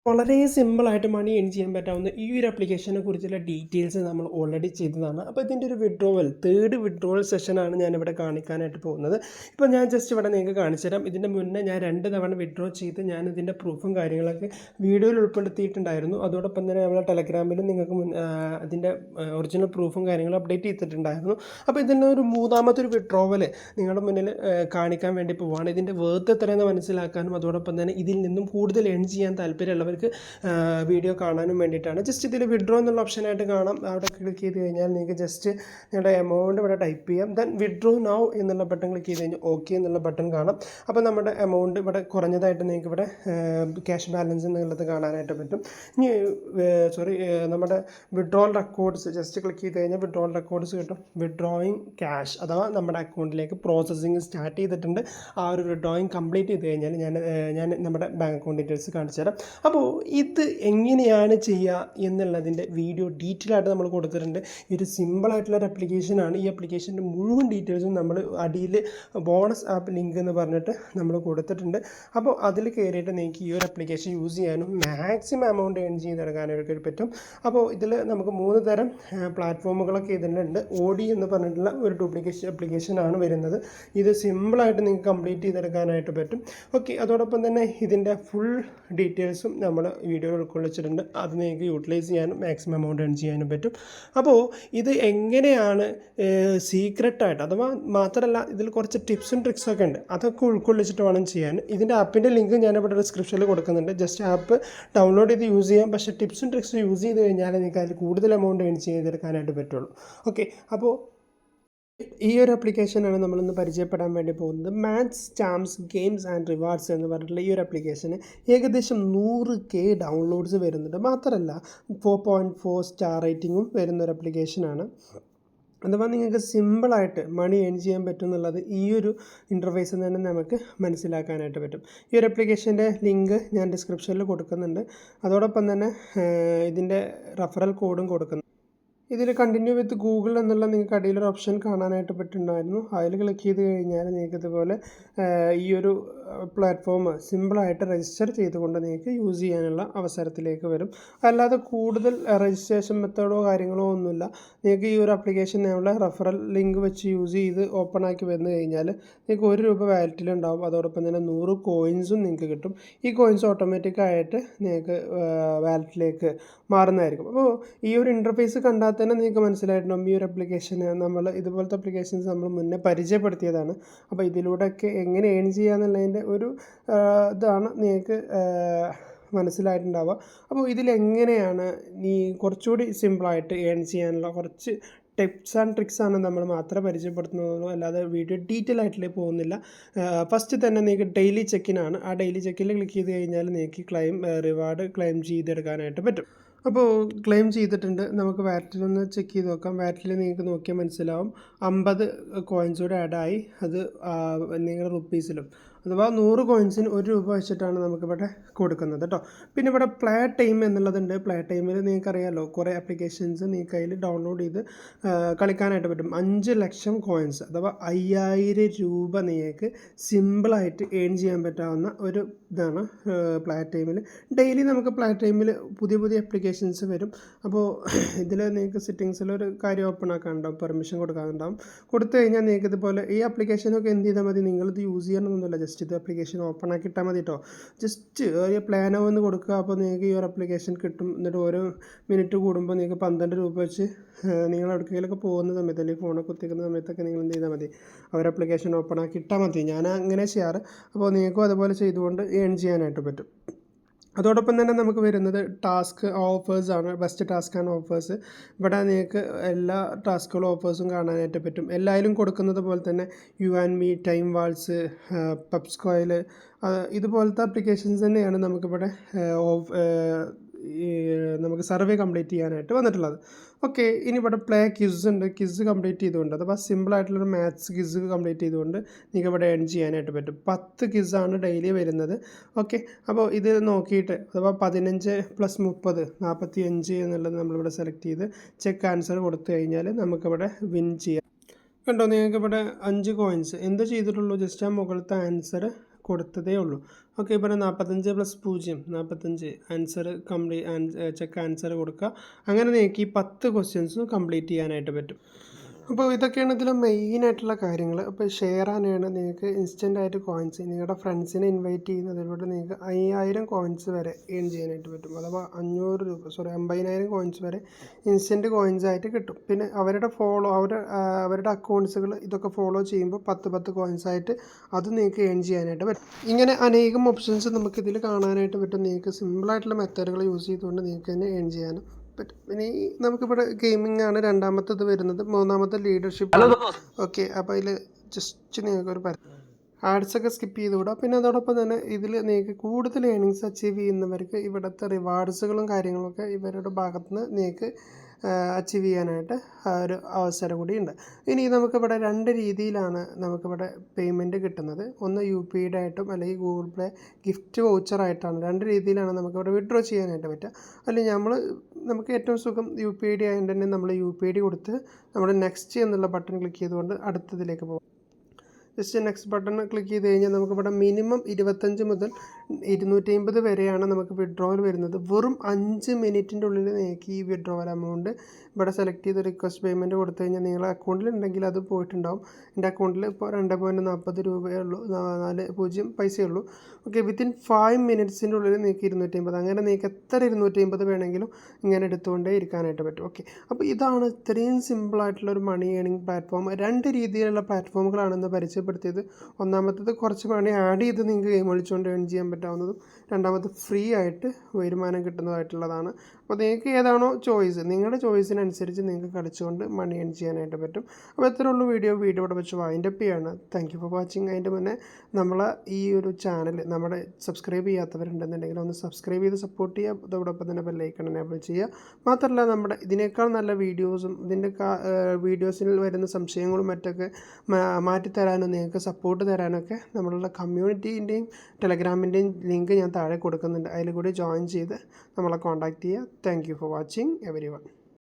വളരെ സിമ്പിളായിട്ട് മണി ഏൺ ചെയ്യാൻ പറ്റാവുന്ന ഈ ഒരു ആപ്ലിക്കേഷനെ കുറിച്ചുള്ള ഡീറ്റെയിൽസ് നമ്മൾ ഓൾറെഡി ചെയ്തതാണ്. അപ്പോൾ ഇതിൻ്റെ ഒരു തേർഡ് വിഡ്രോവൽ സെഷനാണ് ഞാനിവിടെ കാണിക്കാനായിട്ട് പോകുന്നത്. ഇപ്പോൾ ഞാൻ ജസ്റ്റ് ഇവിടെ നിങ്ങൾക്ക് കാണിച്ചു തരാം. ഇതിൻ്റെ മുന്നേ ഞാൻ 2 തവണ വിഡ്രോ ചെയ്ത് ഞാൻ ഇതിൻ്റെ പ്രൂഫും കാര്യങ്ങളൊക്കെ വീഡിയോയിൽ ഉൾപ്പെടുത്തിയിട്ടുണ്ടായിരുന്നു. അതോടൊപ്പം തന്നെ നമ്മളെ ടെലഗ്രാമിലും നിങ്ങൾക്ക് അതിൻ്റെ ഒറിജിനൽ പ്രൂഫും കാര്യങ്ങളും അപ്ഡേറ്റ് ചെയ്തിട്ടുണ്ടായിരുന്നു. അപ്പോൾ ഇതിൻ്റെ ഒരു മൂന്നാമത്തെ ഒരു വിഡ്രോവൽ നിങ്ങളുടെ മുന്നിൽ കാണിക്കാൻ വേണ്ടി പോവുകയാണ്. ഇതിൻ്റെ വേർത്ത് എത്രയെന്ന് മനസ്സിലാക്കാനും അതോടൊപ്പം തന്നെ ഇതിൽ നിന്നും കൂടുതൽ ഏൺ ചെയ്യാൻ താല്പര്യമുള്ളവർക്ക് വീഡിയോ കാണാനും വേണ്ടിയിട്ടാണ്. ജസ്റ്റ് ഇതിൽ വിഡ്രോ എന്നുള്ള ഓപ്ഷനായിട്ട് കാണാം. അവിടെ ക്ലിക്ക് ചെയ്ത് കഴിഞ്ഞാൽ നിങ്ങൾക്ക് ജസ്റ്റ് നിങ്ങളുടെ എമൗണ്ട് ഇവിടെ ടൈപ്പ് ചെയ്യാം. ദെൻ വിഡ്രോ നൗ എന്നുള്ള ബട്ടൺ ക്ലിക്ക് ചെയ്ത് കഴിഞ്ഞാൽ ഓക്കെ എന്നുള്ള ബട്ടൺ കാണാം. അപ്പോൾ നമ്മുടെ എമൗണ്ട് ഇവിടെ കുറഞ്ഞതായിട്ട് നിങ്ങൾക്ക് ഇവിടെ ക്യാഷ് ബാലൻസ് എന്നുള്ളത് കാണാനായിട്ട് പറ്റും. ഇനി നമ്മുടെ വിഡ്രോവൽ റെക്കോർഡ്സ് ജസ്റ്റ് ക്ലിക്ക് ചെയ്ത് കഴിഞ്ഞാൽ വിഡ്രോവൽ റെക്കോർഡ്സ് കിട്ടും. വിഡ്രോയിങ് ക്യാഷ് അഥവാ നമ്മുടെ അക്കൗണ്ടിലേക്ക് പ്രോസസ്സിങ് സ്റ്റാർട്ട് ചെയ്തിട്ടുണ്ട്. ആ ഒരു വിഡ്രോയിങ് കംപ്ലീറ്റ് ചെയ്ത് കഴിഞ്ഞാൽ ഞാൻ നമ്മുടെ ബാങ്ക് അക്കൗണ്ട് ഡീറ്റെയിൽസ് കാണിച്ചു തരാം. അപ്പോൾ ഇത് എങ്ങനെയാണ് ചെയ്യുക എന്നുള്ളതിൻ്റെ വീഡിയോ ഡീറ്റെയിൽ ആയിട്ട് നമ്മൾ കൊടുത്തിട്ടുണ്ട്. ഒരു സിമ്പിളായിട്ടുള്ളൊരു ആപ്ലിക്കേഷനാണ്. ഈ ആപ്ലിക്കേഷൻ്റെ മുഴുവൻ ഡീറ്റെയിൽസും നമ്മൾ അടിയിൽ ബോണസ് ആപ്പ് ലിങ്ക് എന്ന് പറഞ്ഞിട്ട് നമ്മൾ കൊടുത്തിട്ടുണ്ട്. അപ്പോൾ അതിൽ കയറിയിട്ട് നിങ്ങൾക്ക് ഈ ഒരു ആപ്ലിക്കേഷൻ യൂസ് ചെയ്യാനും മാക്സിമം എമൗണ്ട് ഏൺ ചെയ്തെടുക്കാനൊക്കെ പറ്റും. അപ്പോൾ ഇതിൽ നമുക്ക് 3 തരം പ്ലാറ്റ്ഫോമുകളൊക്കെ ഇതിലുണ്ട്. ഓഡി എന്ന് പറഞ്ഞിട്ടുള്ള ഒരു ഡ്യൂപ്ലിക്കേഷൻ ആപ്ലിക്കേഷനാണ് വരുന്നത്. ഇത് സിമ്പിളായിട്ട് നിങ്ങൾക്ക് കംപ്ലീറ്റ് ചെയ്തെടുക്കാനായിട്ട് പറ്റും. ഓക്കെ, അതോടൊപ്പം തന്നെ ഇതിൻ്റെ ഫുൾ ഡീറ്റെയിൽസും നമ്മൾ വീഡിയോയിൽ ഉൾക്കൊള്ളിച്ചിട്ടുണ്ട്. അത് നിങ്ങൾക്ക് യൂട്ടിലൈസ് ചെയ്യാനും മാക്സിമം എമൗണ്ട് ഏൺ ചെയ്യാനും പറ്റും. അപ്പോൾ ഇത് എങ്ങനെയാണ് സീക്രട്ടായിട്ട് അഥവാ മാത്രമല്ല ഇതിൽ കുറച്ച് ടിപ്സും ട്രിക്സൊക്കെ ഉണ്ട്. അതൊക്കെ ഉൾക്കൊള്ളിച്ചിട്ട് വേണം ചെയ്യാൻ. ഇതിൻ്റെ ആപ്പിൻ്റെ ലിങ്ക് ഞാനിവിടെ ഡിസ്ക്രിപ്ഷനിൽ കൊടുക്കുന്നുണ്ട്. ജസ്റ്റ് ആപ്പ് ഡൗൺലോഡ് ചെയ്ത് യൂസ് ചെയ്യാം. പക്ഷേ ടിപ്സും ട്രിക്സും യൂസ് ചെയ്ത് കഴിഞ്ഞാൽ നിങ്ങൾക്ക് അതിൽ കൂടുതൽ എമൗണ്ട് ഏൺ ചെയ്തെടുക്കാനായിട്ട് പറ്റുള്ളൂ. ഓക്കെ, അപ്പോൾ ഈ ഒരു ആപ്ലിക്കേഷനാണ് നമ്മളിന്ന് പരിചയപ്പെടാൻ വേണ്ടി പോകുന്നത്. Maths stamps games and rewards എന്ന് പറഞ്ഞിട്ടുള്ള ഈ ഒരു ആപ്ലിക്കേഷന് ഏകദേശം 100K ഡൗൺലോഡ്സ് വരുന്നുണ്ട്. മാത്രമല്ല 4.4 സ്റ്റാർ റേറ്റിങ്ങും വരുന്നൊരു ആപ്ലിക്കേഷനാണ്. അഥവാ നിങ്ങൾക്ക് സിമ്പിളായിട്ട് മണി ഏൺ ചെയ്യാൻ പറ്റും എന്നുള്ളത് ഈ ഒരു ഇൻ്റർഫേസിൽ തന്നെ നമുക്ക് മനസ്സിലാക്കാനായിട്ട് പറ്റും. ഈ ഒരു ആപ്ലിക്കേഷൻ്റെ ലിങ്ക് ഞാൻ ഡിസ്ക്രിപ്ഷനിൽ കൊടുക്കുന്നുണ്ട്. അതോടൊപ്പം തന്നെ ഇതിൻ്റെ റെഫറൽ കോഡും കൊടുക്കുന്നു. ഇതിൽ കണ്ടിന്യൂ വിത്ത് ഗൂഗിൾ എന്നുള്ള നിങ്ങൾക്ക് അടിയിലൊരു ഓപ്ഷൻ കാണാനായിട്ട് പറ്റുന്നുണ്ടായിരുന്നു. അതിൽ ക്ലിക്ക് ചെയ്ത് കഴിഞ്ഞാൽ നിങ്ങൾക്ക് ഇതുപോലെ ഈ ഒരു പ്ലാറ്റ്ഫോം സിമ്പിളായിട്ട് രജിസ്റ്റർ ചെയ്തുകൊണ്ട് നിങ്ങൾക്ക് യൂസ് ചെയ്യാനുള്ള അവസരത്തിലേക്ക് വരും. അല്ലാതെ കൂടുതൽ രജിസ്ട്രേഷൻ മെത്തേഡോ കാര്യങ്ങളോ ഒന്നുമില്ല. നിങ്ങൾക്ക് ഈ ഒരു ആപ്ലിക്കേഷൻ നമ്മുടെ റെഫറൽ ലിങ്ക് വെച്ച് യൂസ് ചെയ്ത് ഓപ്പൺ ആക്കി വന്നു കഴിഞ്ഞാൽ നിങ്ങൾക്ക് 1 രൂപ വാലറ്റിലുണ്ടാവും. അതോടൊപ്പം തന്നെ 100 കോയിൻസും നിങ്ങൾക്ക് കിട്ടും. ഈ കോയിൻസ് ഓട്ടോമാറ്റിക്കായിട്ട് നിങ്ങൾക്ക് വാലറ്റിലേക്ക് മാറുന്നതായിരിക്കും. അപ്പോൾ ഈ ഒരു ഇൻ്റർഫേസ് കണ്ടാൽ തന്നെ നിങ്ങൾക്ക് മനസ്സിലായിട്ടുണ്ടാകും ഈ ഒരു ആപ്ലിക്കേഷന് നമ്മൾ ഇതുപോലത്തെ ആപ്ലിക്കേഷൻസ് നമ്മൾ മുന്നേ പരിചയപ്പെടുത്തിയതാണ്. അപ്പോൾ ഇതിലൂടെയൊക്കെ എങ്ങനെ ഏൺ ചെയ്യാന്നുള്ളതിൻ്റെ ഒരു ഇതാണ് നിങ്ങൾക്ക് മനസ്സിലായിട്ടുണ്ടാവുക. അപ്പോൾ ഇതിലെങ്ങനെയാണ് ഈ കുറച്ചുകൂടി സിമ്പിളായിട്ട് ഏൺ ചെയ്യാനുള്ള കുറച്ച് ടിപ്സ് ആൻഡ് ട്രിക്സാണ് നമ്മൾ മാത്രമേ പരിചയപ്പെടുത്തുന്നുള്ളൂ. അല്ലാതെ വീഡിയോ ഡീറ്റെയിൽ ആയിട്ടില്ലേ പോകുന്നില്ല. ഫസ്റ്റ് തന്നെ നിങ്ങൾക്ക് ഡെയിലി ചെക്കിനാണ്. ആ ഡെയിലി ചെക്കിൽ ക്ലിക്ക് ചെയ്ത് കഴിഞ്ഞാൽ നിങ്ങൾക്ക് റിവാർഡ് ക്ലെയിം ചെയ്തെടുക്കാനായിട്ട് പറ്റും. അപ്പോൾ ക്ലെയിം ചെയ്തിട്ടുണ്ട്. നമുക്ക് വാലറ്റിലൊന്ന് ചെക്ക് ചെയ്ത് നോക്കാം. വാലറ്റിൽ നിങ്ങൾക്ക് നോക്കിയാൽ മനസ്സിലാവും 50 കോയിൻസ് കൂടെ ആഡായി. അത് നിങ്ങളുടെ റുപ്പീസിലും അഥവാ 100 കോയിൻസിന് 1 രൂപ വെച്ചിട്ടാണ് നമുക്കിവിടെ കൊടുക്കുന്നത് കേട്ടോ. പിന്നെ ഇവിടെ പ്ലേ ടൈം എന്നുള്ളതുണ്ട്. പ്ലേ ടൈമിൽ നിങ്ങൾക്കറിയാമല്ലോ കുറേ ആപ്ലിക്കേഷൻസ് നിങ്ങൾക്ക് അതിൽ ഡൗൺലോഡ് ചെയ്ത് കളിക്കാനായിട്ട് പറ്റും. 5 ലക്ഷം കോയിൻസ് അഥവാ 5000 രൂപ നിങ്ങൾക്ക് സിമ്പിളായിട്ട് ഏൺ ചെയ്യാൻ പറ്റാവുന്ന ഒരു ഇതാണ് പ്ലേ ടൈമിൽ. ഡെയിലി നമുക്ക് പ്ലേ ടൈമിൽ പുതിയ ആപ്ലിക്കേഷൻസ് വരും. അപ്പോൾ ഇതിൽ നിങ്ങൾക്ക് സെറ്റിങ്സിലൊരു കാര്യം ഓപ്പൺ ആക്കാനുണ്ടാവും, പെർമിഷൻ കൊടുക്കാനുണ്ടാവും. കൊടുത്തു കഴിഞ്ഞാൽ നിങ്ങൾക്ക് ഇതുപോലെ ഈ ആപ്ലിക്കേഷനൊക്കെ എന്ത് ചെയ്താൽ മതി, നിങ്ങളിത് യൂസ് ചെയ്യണമെന്നൊന്നുമില്ല. ജസ്റ്റ് ഇത് ആപ്ലിക്കേഷൻ ഓപ്പൺ ആക്കി ഇട്ടാൽ മതി കേട്ടോ. ജസ്റ്റ് ഒരു പ്ലാനോ എന്ന് കൊടുക്കുക. അപ്പോൾ നിങ്ങൾക്ക് ഈ ഒരു ആപ്ലിക്കേഷൻ കിട്ടും. എന്നിട്ട് ഓരോ മിനിറ്റ് കൂടുമ്പോൾ നിങ്ങൾക്ക് 12 രൂപ വെച്ച് നിങ്ങൾ എവിടേക്കെങ്കിലൊക്കെ പോകുന്ന സമയത്ത് അല്ലെങ്കിൽ ഫോണൊക്കെ കുത്തിക്കുന്ന സമയത്തൊക്കെ നിങ്ങൾ എന്ത് ചെയ്താൽ മതി, ആ ഒരു ആപ്ലിക്കേഷൻ ഓപ്പൺ ആക്കി ഇട്ടാൽ മതി. ഞാൻ അങ്ങനെ ചെയ്യാറ്. അപ്പോൾ നിങ്ങൾക്കും അതുപോലെ ചെയ്തുകൊണ്ട് ഏൺ ചെയ്യാനായിട്ട് പറ്റും. അതോടൊപ്പം തന്നെ നമുക്ക് വരുന്നത് ടാസ്ക് ഓഫേഴ്സാണ്. Best task and offers. ഇവിടെ നിങ്ങൾക്ക് എല്ലാ ടാസ്കുകളും ഓഫേഴ്സും കാണാനായിട്ട് പറ്റും. എല്ലാവരും കൊടുക്കുന്നത് പോലെ തന്നെ you and me, time walls, പബ്സ്കോയിൽ ഇതുപോലത്തെ ആപ്ലിക്കേഷൻസ് തന്നെയാണ് നമുക്കിവിടെ നമുക്ക് സർവേ കംപ്ലീറ്റ് ചെയ്യാനായിട്ട് വന്നിട്ടുള്ളത്. ഓക്കെ, ഇനി ഇവിടെ പ്ലേ ക്വിസ് ഉണ്ട്. ക്വിസ് കംപ്ലീറ്റ് ചെയ്തുകൊണ്ട് അഥവാ സിമ്പിളായിട്ടുള്ളൊരു മാത്സ് ക്വിസ് കംപ്ലീറ്റ് ചെയ്തുകൊണ്ട് നിങ്ങൾക്ക് ഇവിടെ ഏൺ ചെയ്യാനായിട്ട് പറ്റും. 10 ക്വിസാണ് ഡെയിലി വരുന്നത്. ഓക്കെ, അപ്പോൾ ഇത് നോക്കിയിട്ട് അഥവാ 15 + 30 45 എന്നുള്ളത് നമ്മളിവിടെ സെലക്ട് ചെയ്ത് ചെക്ക് ആൻസർ കൊടുത്തു കഴിഞ്ഞാൽ നമുക്കിവിടെ വിൻ ചെയ്യാം. കണ്ടോ, നിങ്ങൾക്ക് ഇവിടെ 5 കോയിൻസ് എന്ത് ചെയ്തിട്ടുള്ളൂ, ജസ്റ്റ് ആ മുകളിലത്തെ ആൻസർ കൊടുത്തതേ ഉള്ളൂ. ഓക്കെ, ഇവിടെ 45+0 45 ആൻസർ ചെക്ക് ആൻസർ കൊടുക്കുക. അങ്ങനെ നിങ്ങൾക്ക് ഈ 10 ക്വസ്റ്റ്യൻസും കംപ്ലീറ്റ് ചെയ്യാനായിട്ട് പറ്റും. അപ്പോൾ ഇതൊക്കെയാണ് ഇതിൽ മെയിനായിട്ടുള്ള കാര്യങ്ങൾ. അപ്പോൾ ഷെയർ ആനാണ് നിങ്ങൾക്ക് ഇൻസ്റ്റൻ്റായിട്ട് കോയിൻസ് നിങ്ങളുടെ ഫ്രണ്ട്സിനെ ഇൻവൈറ്റ് ചെയ്യുന്നതിലൂടെ നിങ്ങൾക്ക് 5000 കോയിൻസ് വരെ ഏൺ ചെയ്യാനായിട്ട് പറ്റും. അഥവാ 50,000 കോയിൻസ് വരെ ഇൻസ്റ്റൻറ്റ് കോയിൻസ് ആയിട്ട് കിട്ടും. പിന്നെ അവരുടെ അക്കൗണ്ട്സുകൾ ഇതൊക്കെ ഫോളോ ചെയ്യുമ്പോൾ 10 കോയിൻസ് ആയിട്ട് അത് നിങ്ങൾക്ക് ഏൺ ചെയ്യാനായിട്ട് പറ്റും. ഇങ്ങനെ അനേകം ഓപ്ഷൻസ് നമുക്കിതിൽ കാണാനായിട്ട് പറ്റും. നിങ്ങൾക്ക് സിമ്പിളായിട്ടുള്ള മെത്തേഡുകൾ യൂസ് ചെയ്തുകൊണ്ട് നിങ്ങൾക്ക് തന്നെ ഏൺ ചെയ്യാനും പറ്റും. പിന്നെ നമുക്കിവിടെ ഗെയിമിംഗ് ആണ് രണ്ടാമത്തത് വരുന്നത്. മൂന്നാമത്തെ ലീഡർഷിപ്പ്. ഓക്കെ, അപ്പോൾ അതിൽ ജസ്റ്റ് നിങ്ങൾക്കൊരു ആഡ്സൊക്കെ സ്കിപ്പ് ചെയ്തുകൂടാ. പിന്നെ അതോടൊപ്പം തന്നെ ഇതിൽ നിങ്ങൾക്ക് കൂടുതൽ ഏണിങ്സ് അച്ചീവ് ചെയ്യുന്നവർക്ക് ഇവിടുത്തെ റിവാർഡ്സുകളും കാര്യങ്ങളൊക്കെ ഇവരുടെ ഭാഗത്തുനിന്ന് നിങ്ങൾക്ക് അച്ചീവ് ചെയ്യാനായിട്ട് ഒരു അവസരം കൂടിയുണ്ട്. ഇനി നമുക്കിവിടെ 2 രീതിയിലാണ് നമുക്കിവിടെ പേയ്മെൻറ്റ് കിട്ടുന്നത്. ഒന്ന് UPI ആയിട്ടും അല്ലെങ്കിൽ ഗൂഗിൾ പേ ഗിഫ്റ്റ് വൗച്ചറായിട്ടാണ്. 2 രീതിയിലാണ് നമുക്കിവിടെ വിഡ്രോ ചെയ്യാനായിട്ട് പറ്റുക. അല്ലെങ്കിൽ നമുക്ക് ഏറ്റവും സുഖം UPI ആയതുകൊണ്ട് തന്നെ നമ്മൾ UPI കൊടുത്ത് നമ്മൾ നെക്സ്റ്റ് എന്നുള്ള ബട്ടൺ ക്ലിക്ക് ചെയ്തുകൊണ്ട് അടുത്തതിലേക്ക് പോകും. ജസ്റ്റ് നെക്സ്റ്റ് ബട്ടൺ ക്ലിക്ക് ചെയ്ത് കഴിഞ്ഞാൽ നമുക്കിവിടെ മിനിമം 25 മുതൽ 250 വരെയാണ് നമുക്ക് വിഡ്രോവൽ വരുന്നത്. വെറും 5 മിനിറ്റിൻ്റെ ഉള്ളിൽ നിങ്ങൾക്ക് ഈ വിഡ്രോവൽ എമൗണ്ട് ഇവിടെ സെലക്ട് ചെയ്ത് റിക്വസ്റ്റ് പേയ്മെൻറ്റ് കൊടുത്തു കഴിഞ്ഞാൽ നിങ്ങളുടെ അക്കൗണ്ടിൽ ഉണ്ടെങ്കിൽ അത് പോയിട്ടുണ്ടാവും. എൻ്റെ അക്കൗണ്ടിൽ ഇപ്പോൾ 2.40 രൂപയേ ഉള്ളൂ, 40 പൈസയേ ഉള്ളൂ. ഓക്കെ, വിത്തിൻ 5 മിനിറ്റ്സിൻ്റെ ഉള്ളിൽ നിങ്ങൾക്ക് 250, അങ്ങനെ നിങ്ങൾക്ക് എത്ര 250 വേണമെങ്കിലും ഇങ്ങനെ എടുത്തുകൊണ്ടേ ഇരിക്കാനായിട്ട് പറ്റും. ഓക്കെ, അപ്പോൾ ഇതാണ് ഇത്രയും സിമ്പിളായിട്ടുള്ളൊരു മണി ഏണിംഗ് പ്ലാറ്റ്ഫോം. 2 രീതിയിലുള്ള പ്ലാറ്റ്ഫോമുകളാണെന്ന് പരിചയപ്പെടുത്തിയത്. ഒന്നാമത്തേത് കുറച്ച് മണി ആഡ് ചെയ്ത് നിങ്ങൾക്ക് ഗെയിം കളിച്ചുകൊണ്ട് ഏൺ ചെയ്യാൻ പറ്റാവുന്നതും, രണ്ടാമത് ഫ്രീ ആയിട്ട് വരുമാനം കിട്ടുന്നതായിട്ടുള്ളതാണ്. അപ്പോൾ നിങ്ങൾക്ക് ഏതാണോ ചോയ്സ്, നിങ്ങളുടെ ചോയ്സിനനുസരിച്ച് നിങ്ങൾക്ക് കളിച്ചുകൊണ്ട് മണി ഏൺ ചെയ്യാനായിട്ട് പറ്റും. അപ്പോൾ ഇത്രയേ ഉള്ളൂ വീഡിയോ ഇവിടെ വെച്ച് വൈൻഡപ്പ് ചെയ്യാണ്. Thank you for watching. അതിൻ്റെ മുന്നേ നമ്മളെ ഈ ഒരു ചാനൽ നമ്മുടെ സബ്സ്ക്രൈബ് ചെയ്യാത്തവരുണ്ടെന്നുണ്ടെങ്കിൽ ഒന്ന് സബ്സ്ക്രൈബ് ചെയ്ത് സപ്പോർട്ട് ചെയ്യുക. അതോടൊപ്പം തന്നെ ബെല്ലൈക്കൺ എനേബിൾ ചെയ്യുക. മാത്രമല്ല നമ്മുടെ ഇതിനേക്കാൾ നല്ല വീഡിയോസും വീഡിയോസിൽ വരുന്ന സംശയങ്ങളും മറ്റൊക്കെ മാറ്റിത്തരാനും നിങ്ങൾക്ക് സപ്പോർട്ട് തരാനൊക്കെ നമ്മളുടെ കമ്മ്യൂണിറ്റീൻ്റെയും ടെലഗ്രാമിൻ്റെയും ലിങ്ക് ഞാൻ താഴെ കൊടുക്കുന്നുണ്ട്. അതിൽ കൂടി ജോയിൻ ചെയ്ത് നമ്മളെ കോൺടാക്റ്റ് ചെയ്യുക. Thank you for watching everyone.